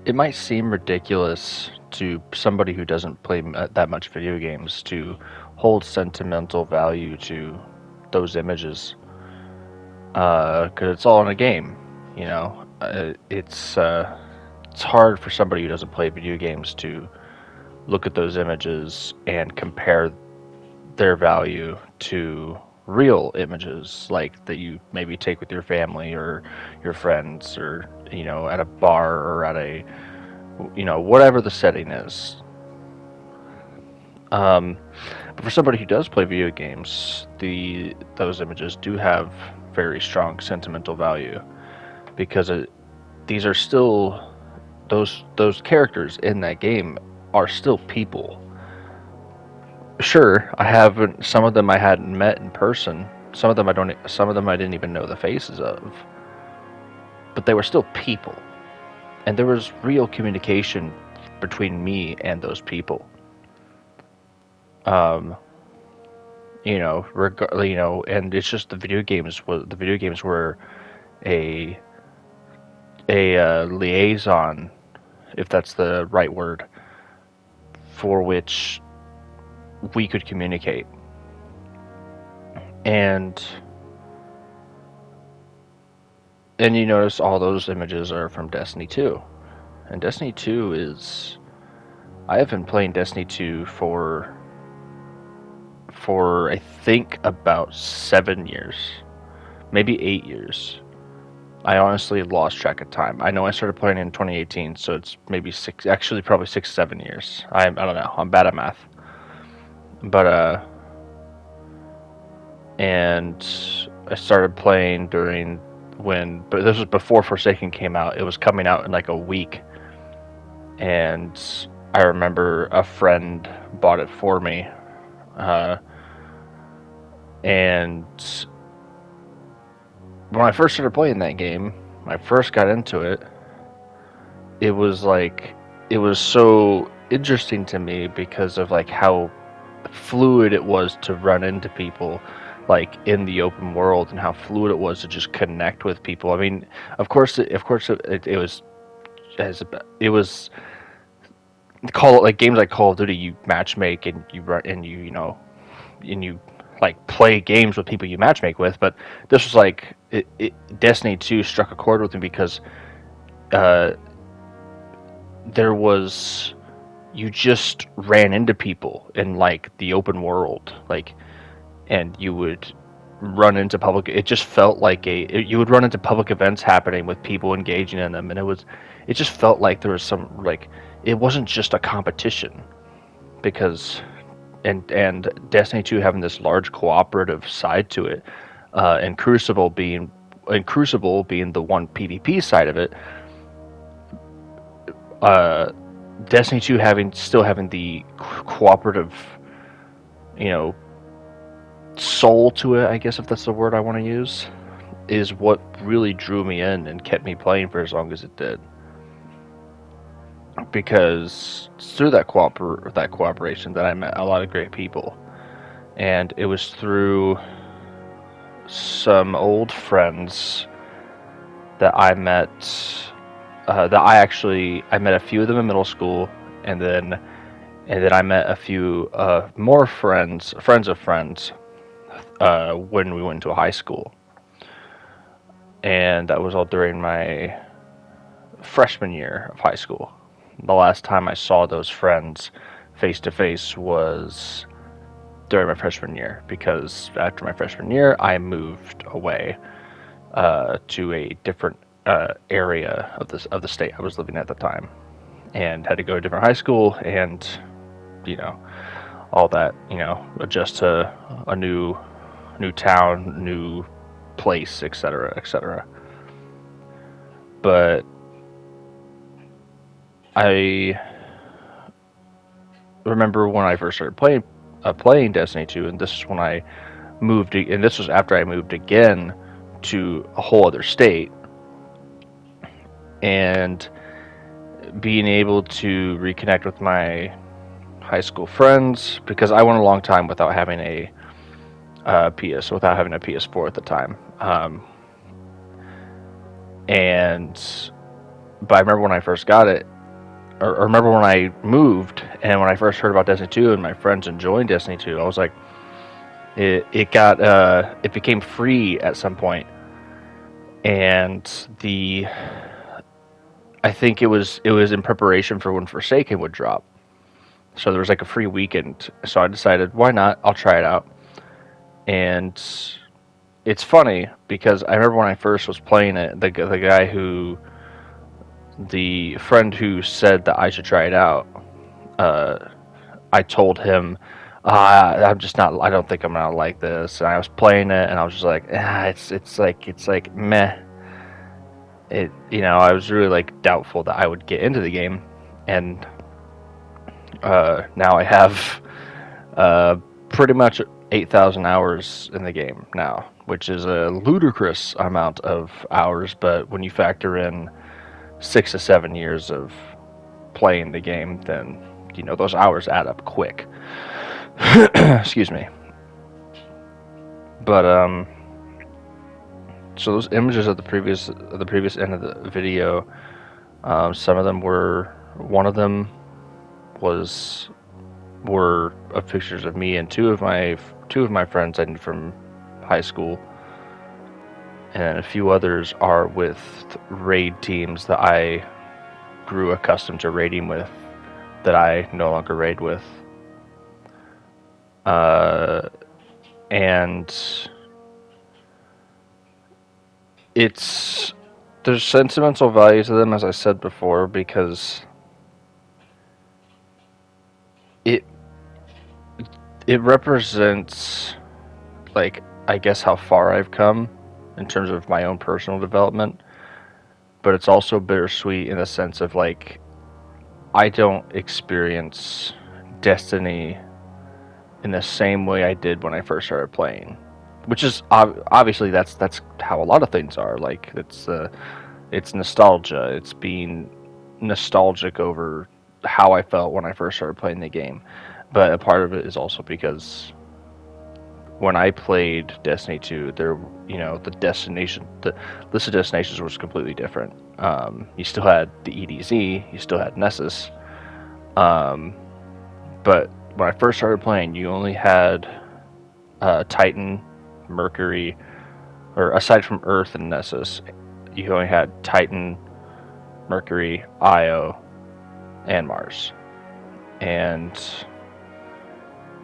it might seem ridiculous to somebody who doesn't play that much video games to hold sentimental value to those images, because it's all in a game. You know, it's hard for somebody who doesn't play video games to look at those images and compare their value to real images like that you maybe take with your family or your friends, or at a bar, or at a whatever the setting is. But for somebody who does play video games, the those images do have very strong sentimental value, because these are still those characters in that game are still people. Sure, I haven't. Some of them I hadn't met in person. Some of them I don't. Some of them I didn't even know the faces of. But they were still people, and there was real communication between me and those people. Um, and it's just the video games were a liaison, if that's the right word, for which we could communicate. And you notice all those images are from Destiny 2. And Destiny 2 is I have been playing Destiny 2 for I think about 7 years, maybe 8 years. I honestly lost track of time. I know I started playing in 2018, so it's maybe six, actually probably 6, 7 years. I don't know. I'm bad at math, but and I started playing but this was before Forsaken came out. It was coming out in like a week, and I remember a friend bought it for me, uh, and when I first started playing that game, when I first got into it, it was like it was so interesting to me because of like how fluid it was to run into people like in the open world, and how fluid it was to just connect with people. I mean, it was as it was call it like games like Call of Duty. You matchmake and you run and and you like play games with people you matchmake with. But this was like Destiny 2 struck a chord with me because uh, there was you just ran into people in like the open world, like, and you would run into public. It just felt like you would run into public events happening with people engaging in them, and it just felt like there was some like it wasn't just a competition, because and Destiny 2 having this large cooperative side to it, and Crucible being the one PvP side of it, uh, Destiny 2 still having the cooperative, you know, soul to it, I guess, if that's the word I want to use, is what really drew me in and kept me playing for as long as it did. Because through that cooperation that I met a lot of great people, and it was through some old friends that I met. I met a few of them in middle school, and then I met a few more friends of friends, when we went to a high school, and that was all during my freshman year of high school. The last time I saw those friends face to face was during my freshman year, because after my freshman year I moved away to a different area of the state I was living at the time, and had to go to a different high school, and you know all that, adjust to a new town, new place, etc., etc. But I remember when I first started playing Destiny 2, and this is when I moved, and this was after I moved again to a whole other state, and being able to reconnect with my high school friends, because I went a long time without having without having a PS4 at the time. And but I remember when I first got it, or remember when I moved and when I first heard about Destiny 2 and my friends enjoying Destiny 2, I was like, it became free at some point, and I think it was in preparation for when Forsaken would drop. So there was like a free weekend. So I decided, why not? I'll try it out. And it's funny because I remember when I first was playing it, the friend who said that I should try it out, uh, I told him, I'm just not. I don't think I'm gonna like this. And I was playing it, and I was just like, it's like meh. I was really like doubtful that I would get into the game, and now I have pretty much 8,000 hours in the game now, which is a ludicrous amount of hours. But when you factor in 6 to 7 years of playing the game, then those hours add up quick. Excuse me. But so those images of the previous end of the video, some of them one of them were of pictures of me and two of my friends I knew from high school, and a few others are with raid teams that I grew accustomed to raiding with, that I no longer raid with. And there's sentimental value to them, as I said before, because it represents, like, I guess how far I've come in terms of my own personal development, but it's also bittersweet in the sense of, like, I don't experience Destiny in the same way I did when I first started playing, which is obviously that's how a lot of things are. Like, it's nostalgia. It's being nostalgic over how I felt when I first started playing the game. But a part of it is also because when I played Destiny 2, the list of destinations was completely different. You still had the EDZ, you still had Nessus, but when I first started playing, you only had Titan, Mercury, or aside from Earth and Nessus, you only had Titan, Mercury, Io, and Mars, and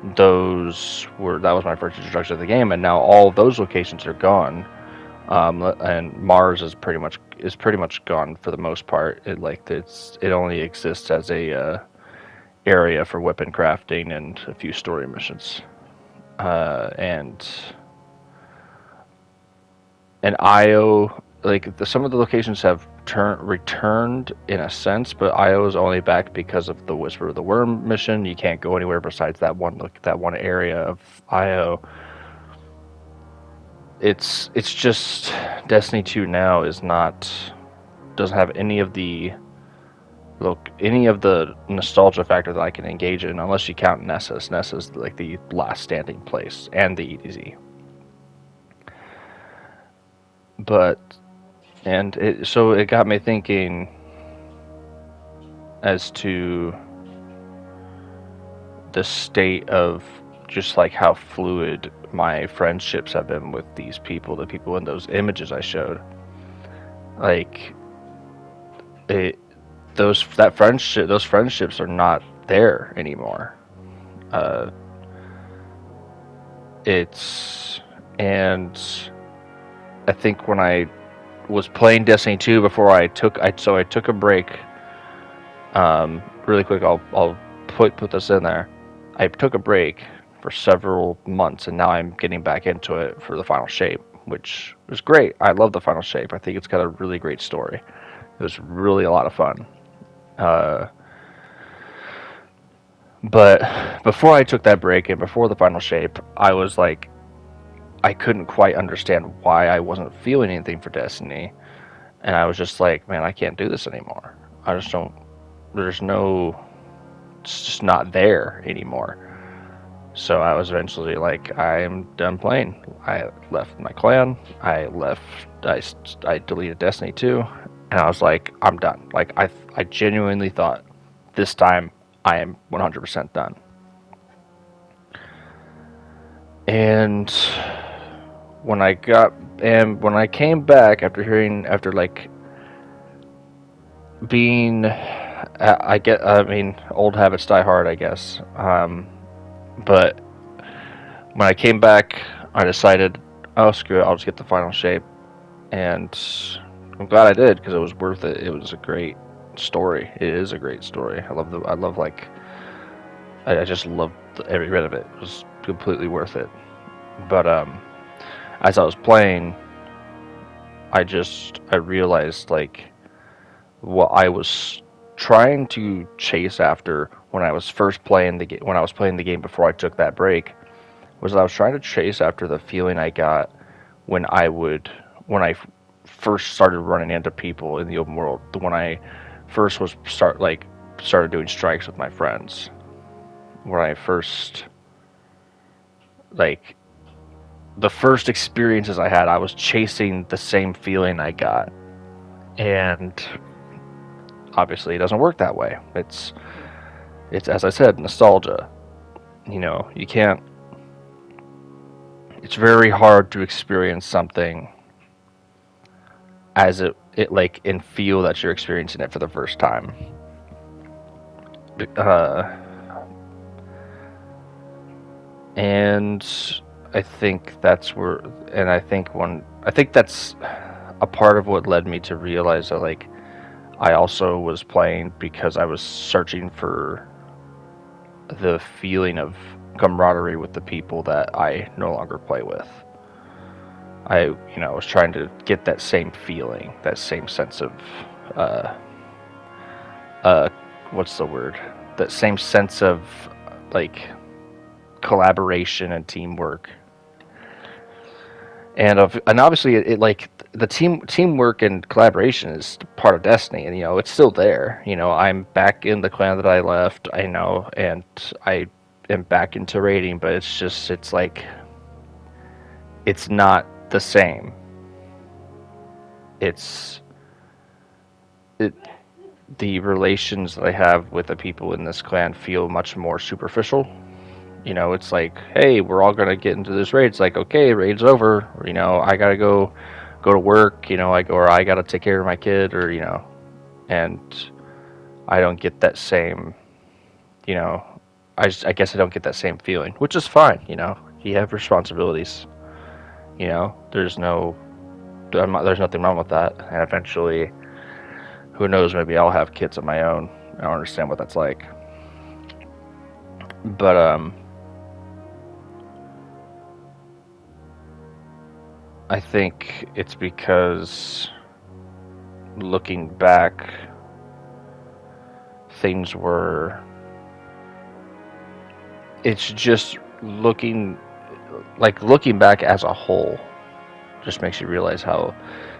that was my first introduction to the game. And now all of those locations are gone, and Mars is pretty much gone for the most part. It only exists as a area for weapon crafting and a few story missions, and Io, like, some of the locations have returned in a sense, but Io is only back because of the Whisper of the Worm mission. You can't go anywhere besides that one area of Io. It's just Destiny 2 now doesn't have any of the nostalgia factor that I can engage in, unless you count Nessus. Nessus, like, the last standing place, and the EDZ. So it got me thinking as to the state of just, like, how fluid my friendships have been with these people, the people in those images I showed. Like, those friendships are not there anymore. And I think when I was playing Destiny 2 before I took a break. Really quick, I'll put this in there. I took a break for several months, and now I'm getting back into it for the Final Shape, which was great. I love the Final Shape. I think it's got a really great story. It was really a lot of fun. But before I took that break and before the Final Shape, I was like, I couldn't quite understand why I wasn't feeling anything for Destiny, and I was just like, man, I can't do this anymore. I just don't. It's just not there anymore. So I was eventually like, I'm done playing. I left my clan. I deleted Destiny 2, and I was like, I'm done. Like, I genuinely thought this time I am 100% done. And when I came back after like being, I mean, old habits die hard, I guess. But when I came back, I decided, oh screw it, I'll just get the final shape, and I'm glad I did because it was worth it. It was a great story. It is a great story. I love like, I just loved every bit of it. It was completely worth it. But as I was playing, I realized like what I was trying to chase after when I was first playing the game, when I was playing the game before I took that break, was I was trying to chase after the feeling I got when I first started running into people in the open world. When I first started doing strikes with my friends. When I first, like, the first experiences I had, I was chasing the same feeling I got, and obviously it doesn't work that way. It's as I said, nostalgia. You know, you can't. It's very hard to experience something as it like and feel that you're experiencing it for the first time. Uh, and I think that's where, and I think that's a part of what led me to realize that like I also was playing because I was searching for the feeling of camaraderie with the people that I no longer play with. I was trying to get that same feeling, that same sense of, uh, uh, what's the word? That same sense of, like, collaboration and teamwork. And obviously it like the teamwork and collaboration is part of Destiny, and it's still there. I'm back in the clan that I left. I know, and I am back into raiding, but it's like it's not the same. It's it the relations that I have with the people in this clan feel much more superficial. It's like, hey, we're all gonna get into this raid. It's like, okay, raid's over. I gotta go to work. I gotta take care of my kid, and I don't get that same. You know, I guess I don't get that same feeling, which is fine. You have responsibilities. There's there's nothing wrong with that. And eventually, who knows? Maybe I'll have kids of my own. I don't understand what that's like. But I think it's because looking back, things were. It's just looking back as a whole just makes you realize how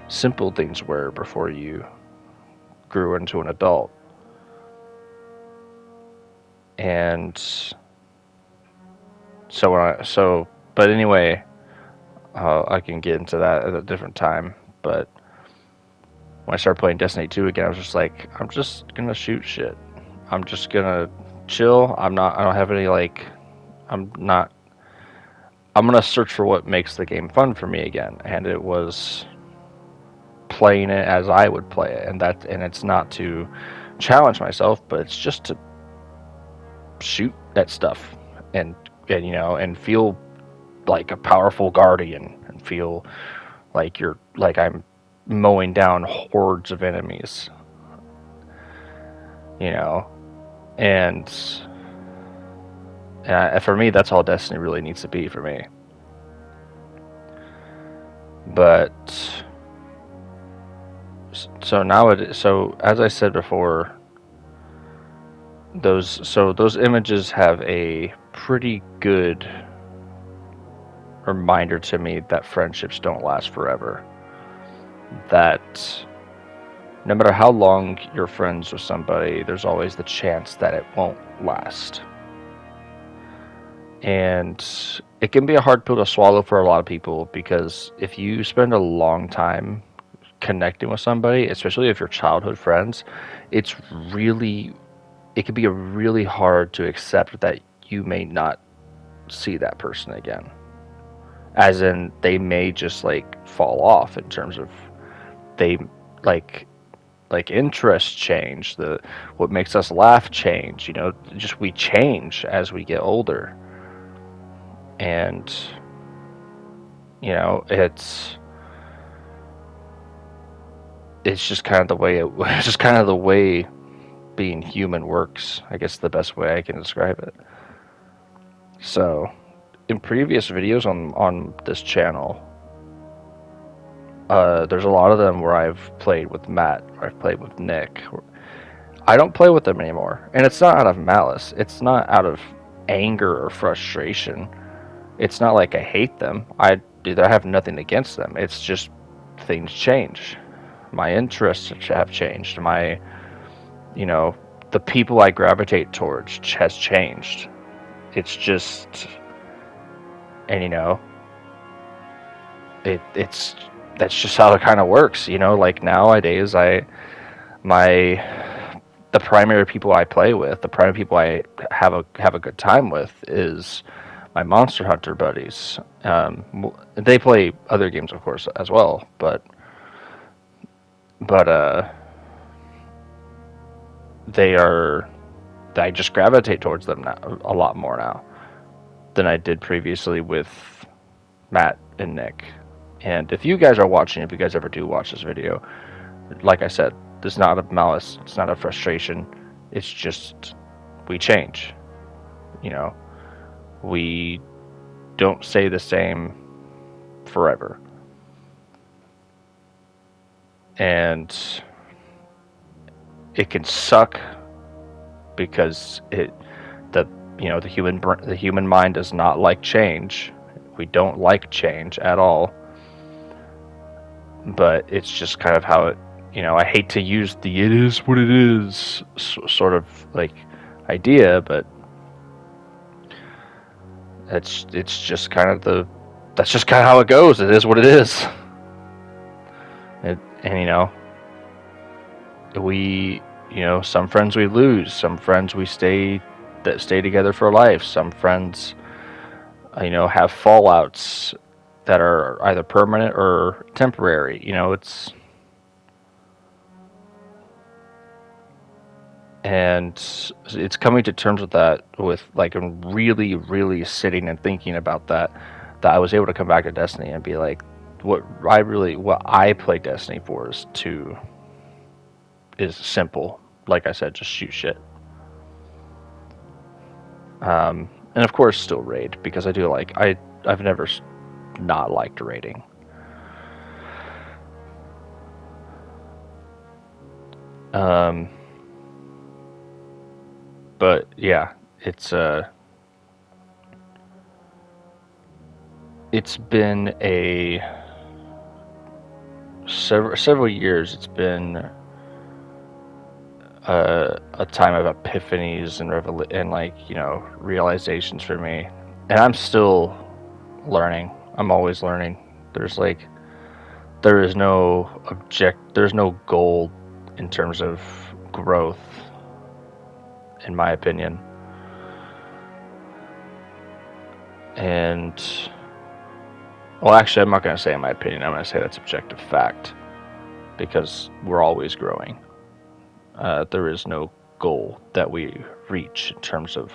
simple things were before you grew into an adult. And but anyway, I can get into that at a different time. But when I started playing Destiny 2 again, I was just like, I'm just gonna shoot shit. I'm just gonna chill. I don't have any like, I'm not. I'm gonna search for what makes the game fun for me again, and it was playing it as I would play it, and it's not to challenge myself, but it's just to shoot at stuff and feel like a powerful guardian and feel like I'm mowing down hordes of enemies, and for me that's all Destiny really needs to be for me. But so as I said before, those images have a pretty good reminder to me that friendships don't last forever. That no matter how long you're friends with somebody, there's always the chance that it won't last. And it can be a hard pill to swallow for a lot of people, because if you spend a long time connecting with somebody, especially if you're childhood friends, it's really it can be really hard to accept that you may not see that person again. As in, they may just like fall off in terms of they like interests change, the what makes us laugh change, just we change as we get older. And it's just kind of the way it's just kind of the way being human works, I guess, the best way I can describe it. So in previous videos on this channel, there's a lot of them where I've played with Matt, or I've played with Nick. I don't play with them anymore, and it's not out of malice. It's not out of anger or frustration. It's not like I hate them. I have nothing against them. It's just things change. My interests have changed. The people I gravitate towards has changed. It's just, and it's that's just how it kind of works. Like nowadays, the primary people I play with, the primary people I have a good time with, is my Monster Hunter buddies. They play other games, of course, as well, but I just gravitate towards them now, a lot more now than I did previously with Matt and Nick. And if you guys are watching, if you guys ever do watch this video, like I said, it's not a malice, it's not a frustration, it's just we change. We don't stay the same forever. And it can suck because the human mind does not like change. We don't like change at all. But it's just kind of how it, I hate to use the "it is what it is" sort of like idea, but it's just kind of that's just kind of how it goes. It is what it is. And we, some friends we lose, some friends we stay together for life, some friends, have fallouts that are either permanent or temporary. It's coming to terms with that, with like really, really sitting and thinking about that I was able to come back to Destiny and be like, what I play Destiny for is simple. Like I said, just shoot shit. And of course still raid, because I do I've never not liked raiding. But yeah, it's been several years. It's been a time of epiphanies and realizations for me, and I'm still learning. I'm always learning. There's no goal in terms of growth, in my opinion. And well, actually, I'm not going to say in my opinion. I'm going to say that's objective fact, because we're always growing. There is no goal that we reach in terms of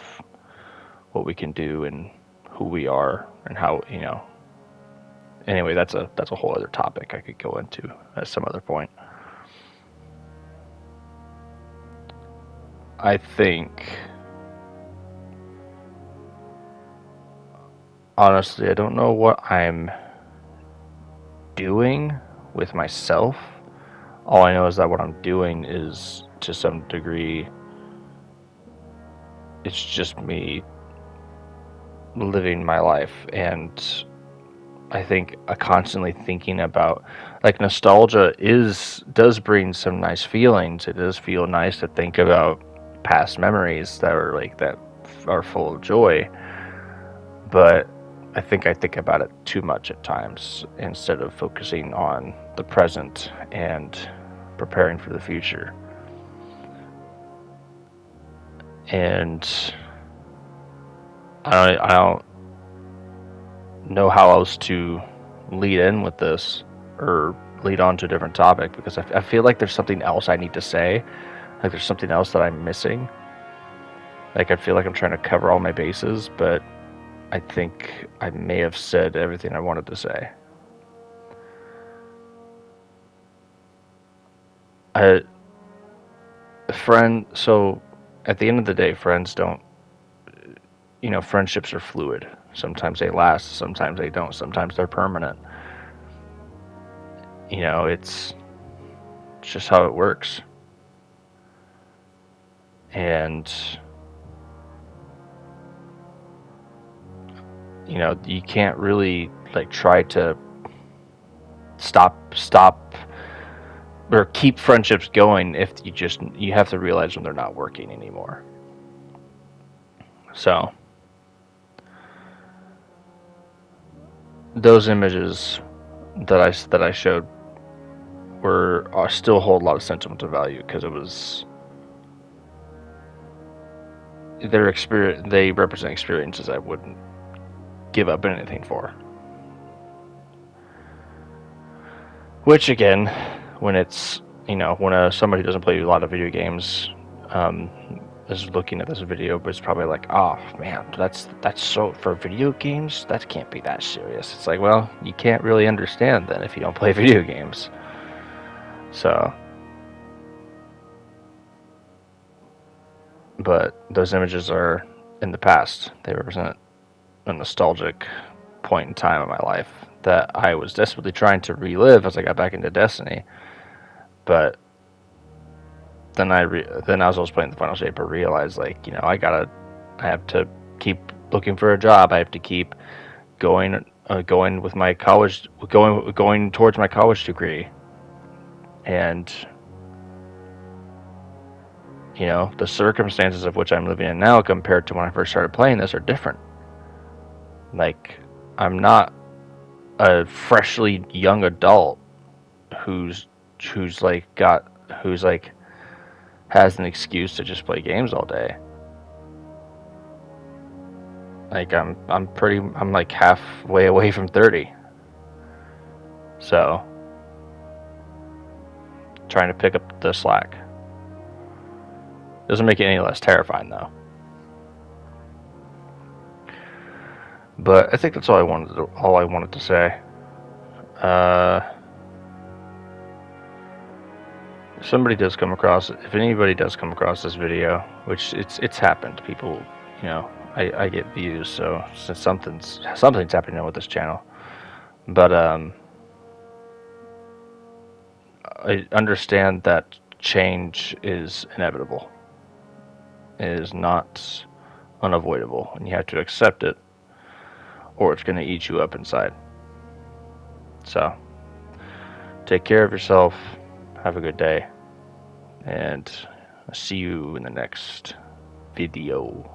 what we can do and who we are and how, Anyway, that's a whole other topic I could go into at some other point. I think, honestly, I don't know what I'm doing with myself. All I know is that what I'm doing is, to some degree, it's just me living my life. And I think constantly thinking about, like, nostalgia does bring some nice feelings. It does feel nice to think about past memories that are full of joy. But I think about it too much at times, instead of focusing on the present and preparing for the future. and I don't know how else to lead in with this or lead on to a different topic, because I feel like there's something else I need to say. Like there's something else that I'm missing. Like I feel like I'm trying to cover all my bases, but I think I may have said everything I wanted to say. So at the end of the day, friends don't, friendships are fluid. Sometimes they last, sometimes they don't, sometimes they're permanent. It's just how it works. And, you can't really like try to stop or keep friendships going if you have to realize when they're not working anymore. So those images that I showed are still hold a lot of sentimental value, because they represent experiences I wouldn't give up anything for. Which again, when it's when somebody who doesn't play a lot of video games is looking at this video, but it's probably like, oh man, that's so, for video games that can't be that serious. It's like, well, you can't really understand then if you don't play video games. So, but those images are in the past. They represent a nostalgic point in time in my life that I was desperately trying to relive as I got back into Destiny. But then as I was playing the Final Shape, I realized, like, I have to keep looking for a job. I have to keep going with my college, going towards my college degree, and the circumstances of which I'm living in now compared to when I first started playing this are different. Like, I'm not a freshly young adult who's has an excuse to just play games all day. Like I'm like halfway away from 30. So trying to pick up the slack doesn't make it any less terrifying though. But I think that's all I wanted to say. If anybody does come across this video, which it's happened, people, I get views, so something's happening with this channel. But I understand that change is inevitable. It is not unavoidable, and you have to accept it, or it's going to eat you up inside. So, take care of yourself, have a good day, and I'll see you in the next video.